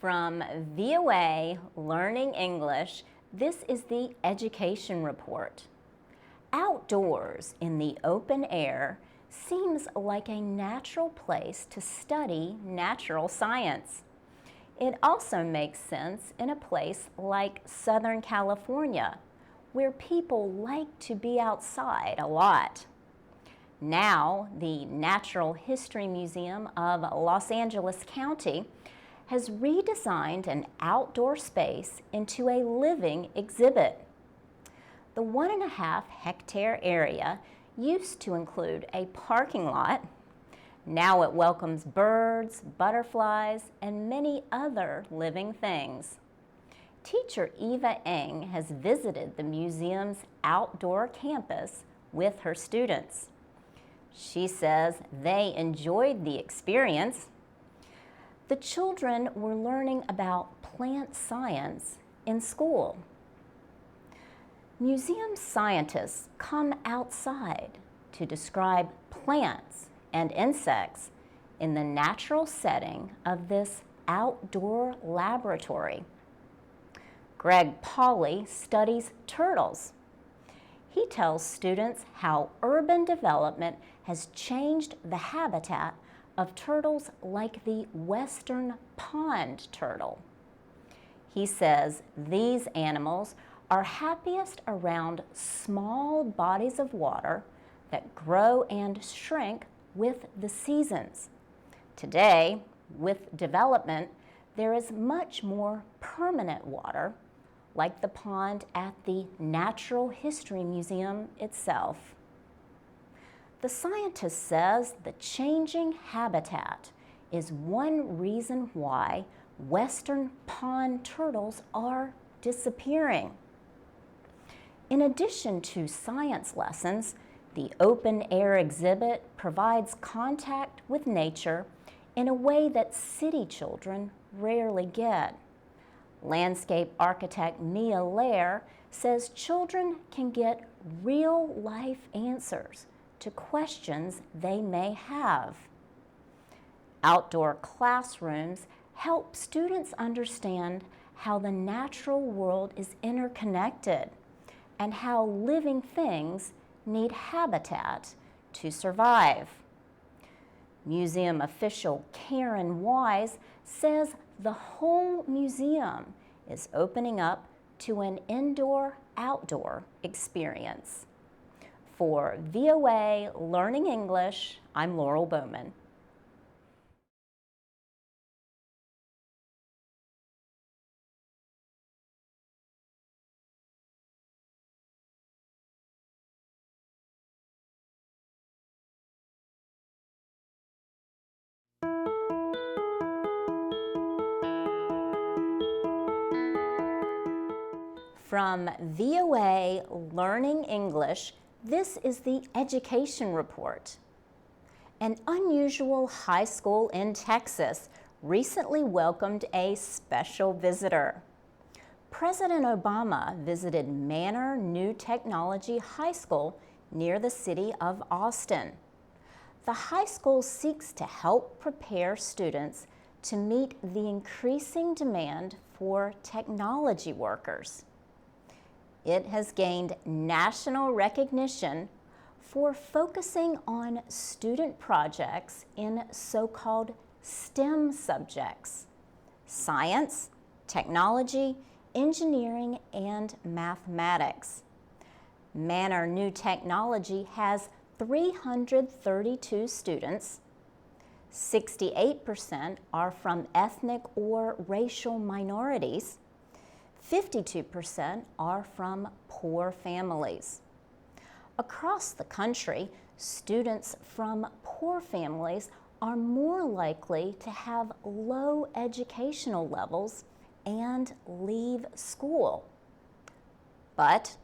From VOA Learning English, this is the Education Report. Outdoors in the open air seems like a natural place to study natural science. It also makes sense in a place like Southern California, where people like to be outside a lot. Now, the Natural History Museum of Los Angeles County has redesigned an outdoor space into a living exhibit. The 1.5 hectare area used to include a parking lot. Now it welcomes birds, butterflies, and many other living things. Teacher Eva Eng has visited the museum's outdoor campus with her students. She says they enjoyed the experience. The children were learning about plant science in school. Museum scientists come outside to describe plants and insects in the natural setting of this outdoor laboratory. Greg Pauly studies turtles. He tells students how urban development has changed the habitat of turtles like the western pond turtle. He says these animals are happiest around small bodies of water that grow and shrink with the seasons. Today, with development, there is much more permanent water, like the pond at the Natural History Museum itself. The scientist says the changing habitat is one reason why western pond turtles are disappearing. In addition to science lessons, the open-air exhibit provides contact with nature in a way that city children rarely get. Landscape architect Mia Lair says children can get real-life answers to questions they may have. Outdoor classrooms help students understand how the natural world is interconnected and how living things need habitat to survive. Museum official Karen Wise says the whole museum is opening up to an indoor-outdoor experience. For VOA Learning English, I'm Laurel Bowman. From VOA Learning English, this is the Education Report. An unusual high school in Texas recently welcomed a special visitor. President Obama visited Manor New Technology High School near the city of Austin. The high school seeks to help prepare students to meet the increasing demand for technology workers. It has gained national recognition for focusing on student projects in so-called STEM subjects: science, technology, engineering, and mathematics. Manor New Technology has 332 students. 68% are from ethnic or racial minorities. 52% are from poor families. Across the country, students from poor families are more likely to have low educational levels and leave school. But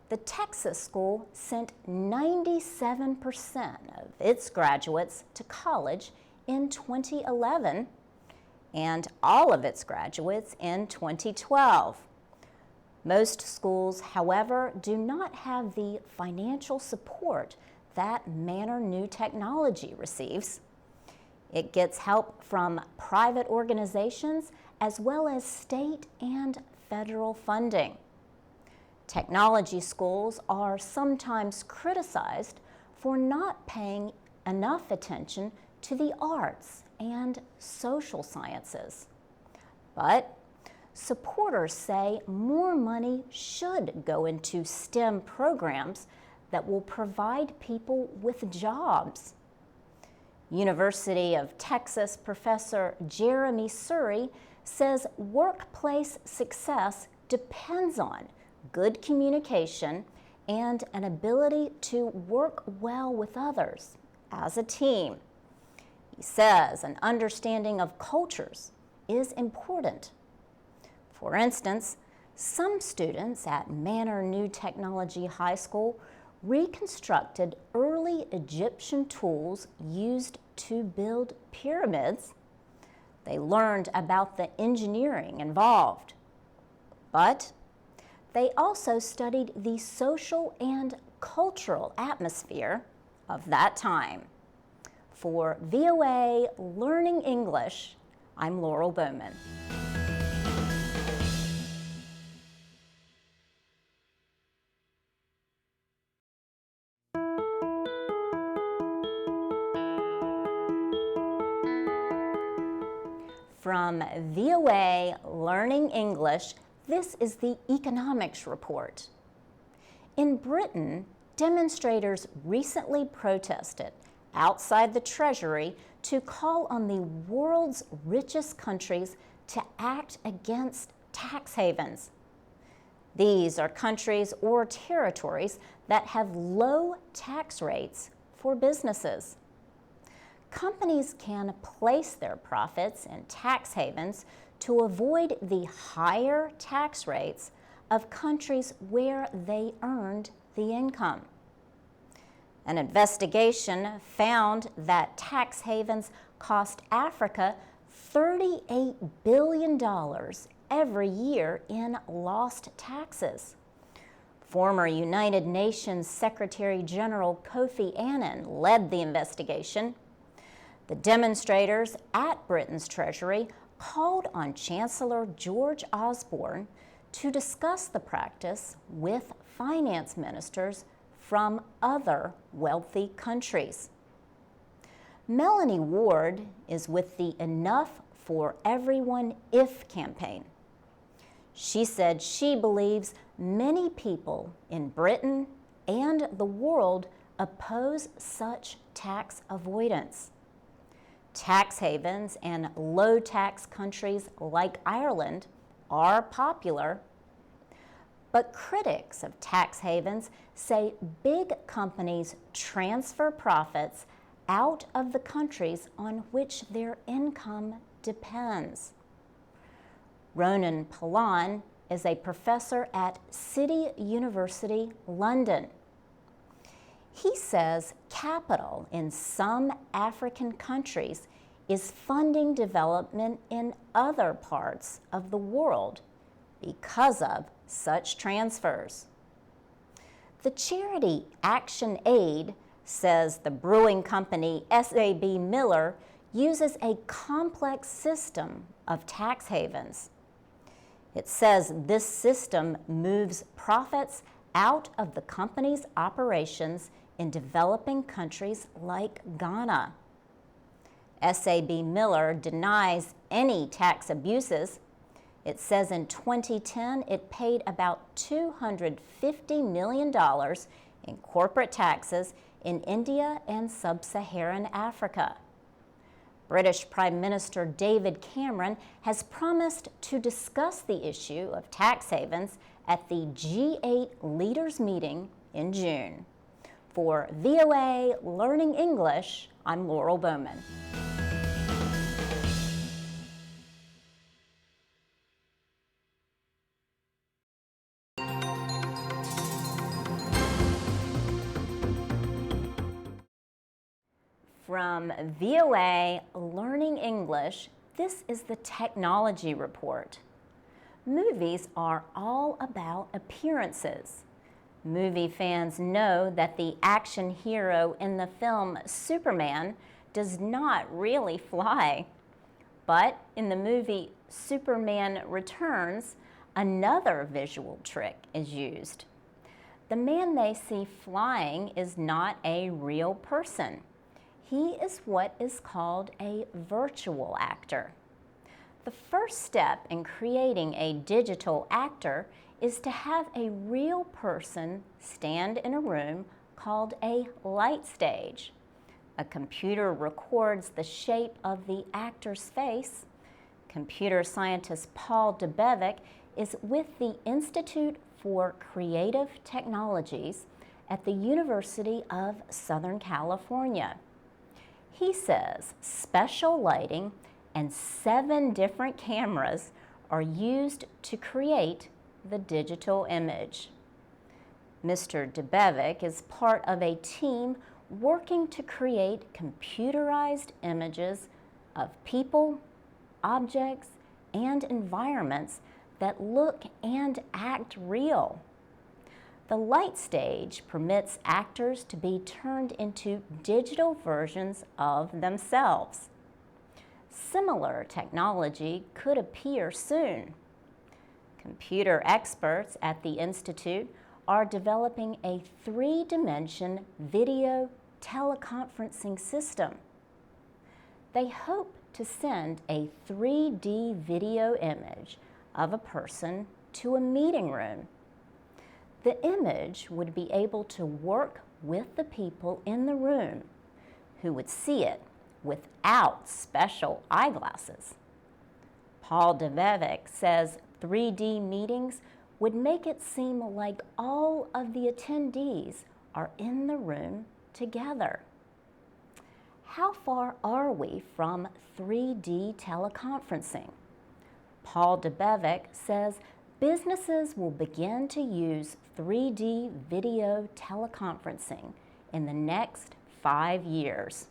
the Texas school sent 97% of its graduates to college in 2011 and all of its graduates in 2012. Most schools, however, do not have the financial support that Manor New Technology receives. It gets help from private organizations as well as state and federal funding. Technology schools are sometimes criticized for not paying enough attention to the arts and social sciences. But supporters say more money should go into STEM programs that will provide people with jobs. University of Texas professor Jeremy Surrey says workplace success depends on good communication and an ability to work well with others as a team. He says an understanding of cultures is important. For instance, some students at Manor New Technology High School reconstructed early Egyptian tools used to build pyramids. They learned about the engineering involved. But they also studied the social and cultural atmosphere of that time. For VOA Learning English, I'm Laurel Bowman. From VOA Learning English, this is the Economics Report. In Britain, demonstrators recently protested outside the Treasury to call on the world's richest countries to act against tax havens. These are countries or territories that have low tax rates for businesses. Companies can place their profits in tax havens to avoid the higher tax rates of countries where they earned the income. An investigation found that tax havens cost Africa $38 billion every year in lost taxes. Former United Nations Secretary General Kofi Annan led the investigation. The demonstrators at Britain's Treasury called on Chancellor George Osborne to discuss the practice with finance ministers from other wealthy countries. Melanie Ward is with the Enough for Everyone If campaign. She said she believes many people in Britain and the world oppose such tax avoidance. Tax havens and low-tax countries like Ireland are popular, but critics of tax havens say big companies transfer profits out of the countries on which their income depends. Ronan Palan is a professor at City University, London. He says capital in some African countries is funding development in other parts of the world because of such transfers. The charity Action Aid says the brewing company SAB Miller uses a complex system of tax havens. It says this system moves profits out of the company's operations in developing countries like Ghana. SAB Miller denies any tax abuses. It says in 2010 it paid about $250 million in corporate taxes in India and sub-Saharan Africa. British Prime Minister David Cameron has promised to discuss the issue of tax havens at the G8 leaders meeting in June. For VOA Learning English, I'm Laurel Bowman. From VOA Learning English, this is the Technology Report. Movies are all about appearances. Movie fans know that the action hero in the film Superman does not really fly. But in the movie Superman Returns, another visual trick is used. The man they see flying is not a real person. He is what is called a virtual actor. The first step in creating a digital actor is to have a real person stand in a room called a light stage. A computer records the shape of the actor's face. Computer scientist Paul Debevec is with the Institute for Creative Technologies at the University of Southern California. He says special lighting and 7 different cameras are used to create the digital image. Mr. Debevec is part of a team working to create computerized images of people, objects, and environments that look and act real. The light stage permits actors to be turned into digital versions of themselves. Similar technology could appear soon. Computer experts at the Institute are developing a 3-dimension video teleconferencing system. They hope to send a 3D video image of a person to a meeting room. The image would be able to work with the people in the room who would see it without special eyeglasses. Paul Debevec says 3D meetings would make it seem like all of the attendees are in the room together. How far are we from 3D teleconferencing? Paul Debevec says businesses will begin to use 3D video teleconferencing in the next 5 years.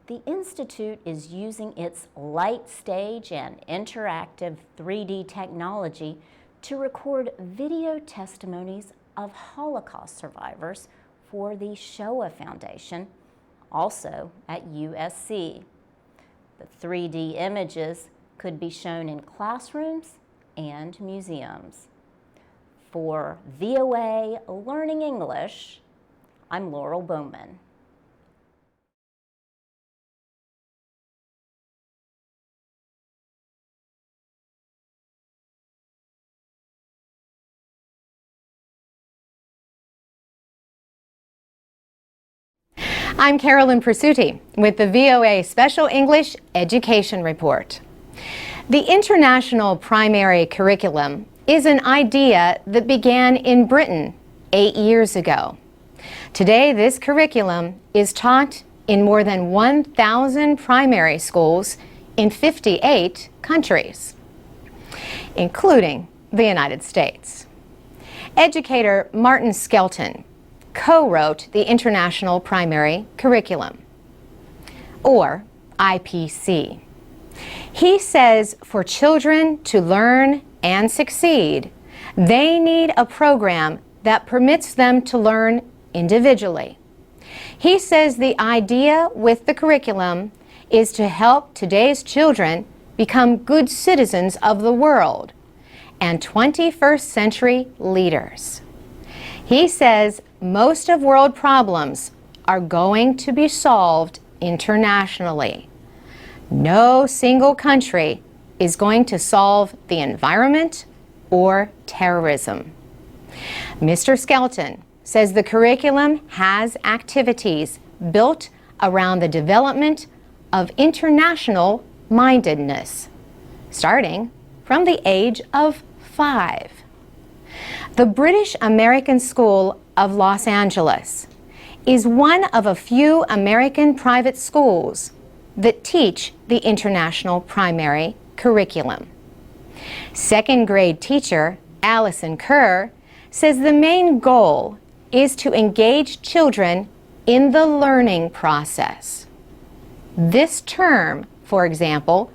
The Institute is using its light stage and interactive 3D technology to record video testimonies of Holocaust survivors for the Shoah Foundation, also at USC. The 3D images could be shown in classrooms and museums. For VOA Learning English, I'm Laurel Bowman. I'm Carolyn Persutti with the VOA Special English Education Report. The International Primary Curriculum is an idea that began in Britain 8 years ago. Today, this curriculum is taught in more than 1,000 primary schools in 58 countries, including the United States. Educator Martin Skelton co-wrote the International Primary Curriculum, or IPC. He says for children to learn and succeed, they need a program that permits them to learn individually. He says the idea with the curriculum is to help today's children become good citizens of the world and 21st century leaders. He says most of world problems are going to be solved internationally. No single country is going to solve the environment or terrorism. Mr. Skelton says the curriculum has activities built around the development of international mindedness, starting from the age of 5. The British American School of Los Angeles is one of a few American private schools that teach the International Primary Curriculum. 2nd grade teacher Allison Kerr says the main goal is to engage children in the learning process. This term, for example,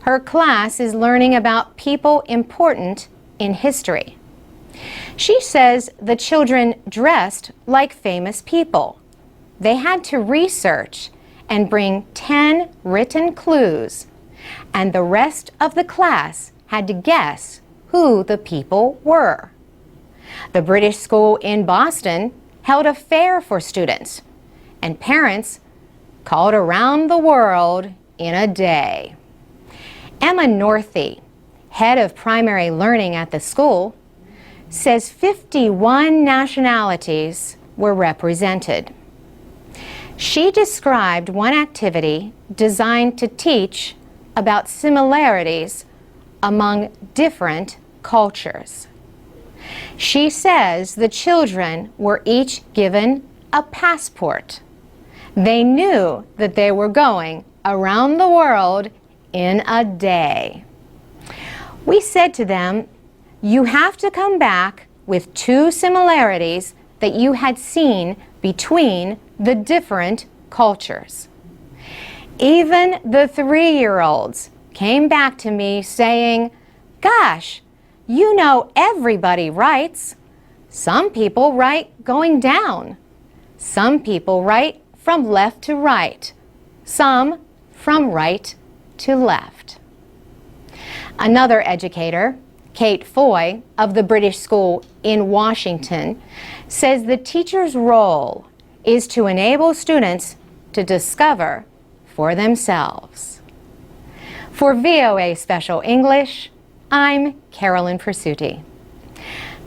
her class is learning about people important in history. She says the children dressed like famous people. They had to research and bring 10 written clues and the rest of the class had to guess who the people were. The British school in Boston held a fair for students, and parents called around the world in a day. Emma Northey, head of primary learning at the school, says 51 nationalities were represented. She described one activity designed to teach about similarities among different cultures. She says the children were each given a passport. They knew that they were going around the world in a day. We said to them, "You have to come back with 2 similarities that you had seen between the different cultures." Even the 3-year-olds came back to me saying, "Gosh, you know everybody writes. Some people write going down. Some people write from left to right. Some from right to left." Another educator, Kate Foy of the British School in Washington, says the teacher's role is to enable students to discover for themselves. For VOA Special English, I'm Carolyn Persutti.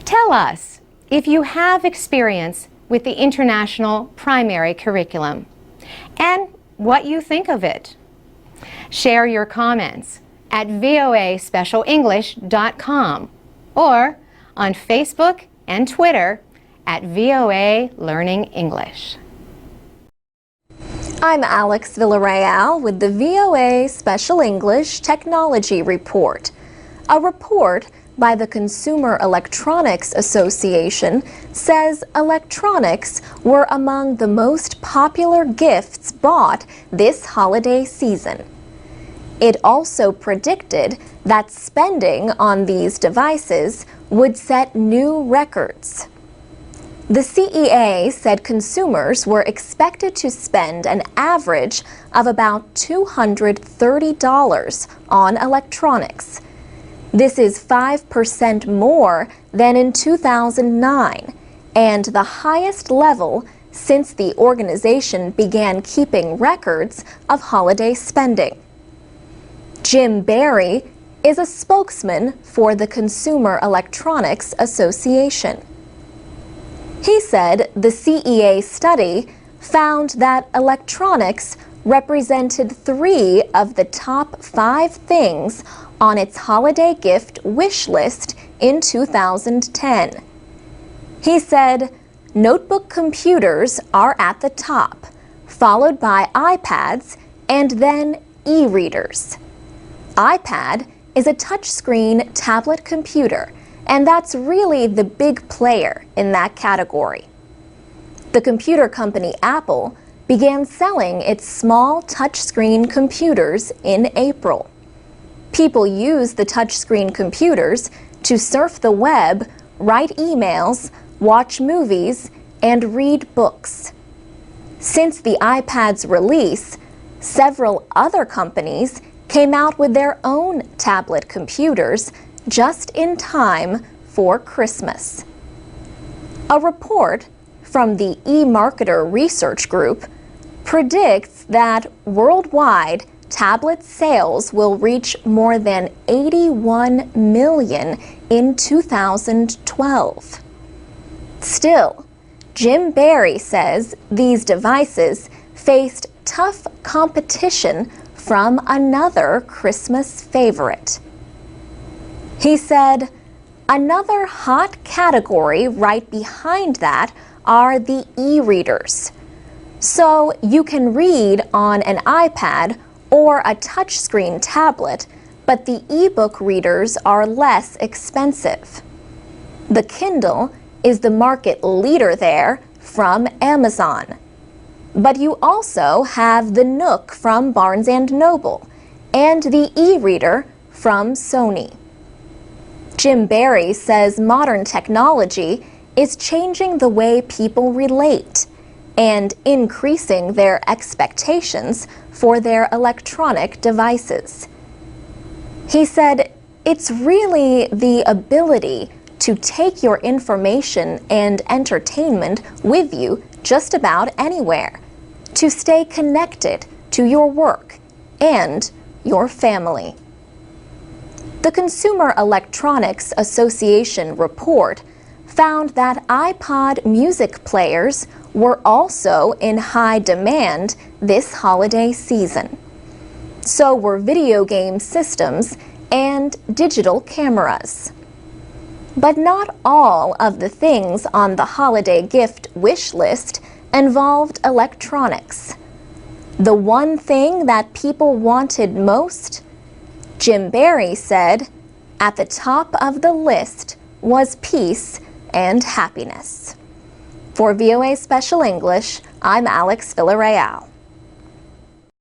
Tell us if you have experience with the International Primary Curriculum and what you think of it. Share your comments at voaspecialenglish.com or on Facebook and Twitter at VOA Learning English. I'm Alex Villarreal with the VOA Special English Technology Report. A report by the Consumer Electronics Association says electronics were among the most popular gifts bought this holiday season. It also predicted that spending on these devices would set new records. The CEA said consumers were expected to spend an average of about $230 on electronics. This is 5% more than in 2009 and the highest level since the organization began keeping records of holiday spending. Jim Barry is a spokesman for the Consumer Electronics Association. He said the CEA study found that electronics represented 3 of the top 5 things on its holiday gift wish list in 2010. He said notebook computers are at the top, followed by iPads and then e-readers. iPad is a touchscreen tablet computer, and that's really the big player in that category. The computer company Apple began selling its small touchscreen computers in April. People use the touchscreen computers to surf the web, write emails, watch movies, and read books. Since the iPad's release, several other companies came out with their own tablet computers just in time for Christmas. A report from the eMarketer Research Group predicts that worldwide tablet sales will reach more than 81 million in 2012. Still, Jim Barry says these devices faced tough competition from another Christmas favorite. He said, "Another hot category right behind that are the e-readers. So you can read on an iPad or a touchscreen tablet, but the e-book readers are less expensive. The Kindle is the market leader there from Amazon. But you also have the Nook from Barnes & Noble and the e-reader from Sony." Jim Barry says modern technology is changing the way people relate and increasing their expectations for their electronic devices. He said, "It's really the ability to take your information and entertainment with you just about anywhere, to stay connected to your work and your family." The Consumer Electronics Association report found that iPod music players were also in high demand this holiday season. So were video game systems and digital cameras. But not all of the things on the holiday gift wish list involved electronics. The one thing that people wanted most, Jim Barry said, at the top of the list was peace and happiness. For VOA Special English, I'm Alex Villarreal.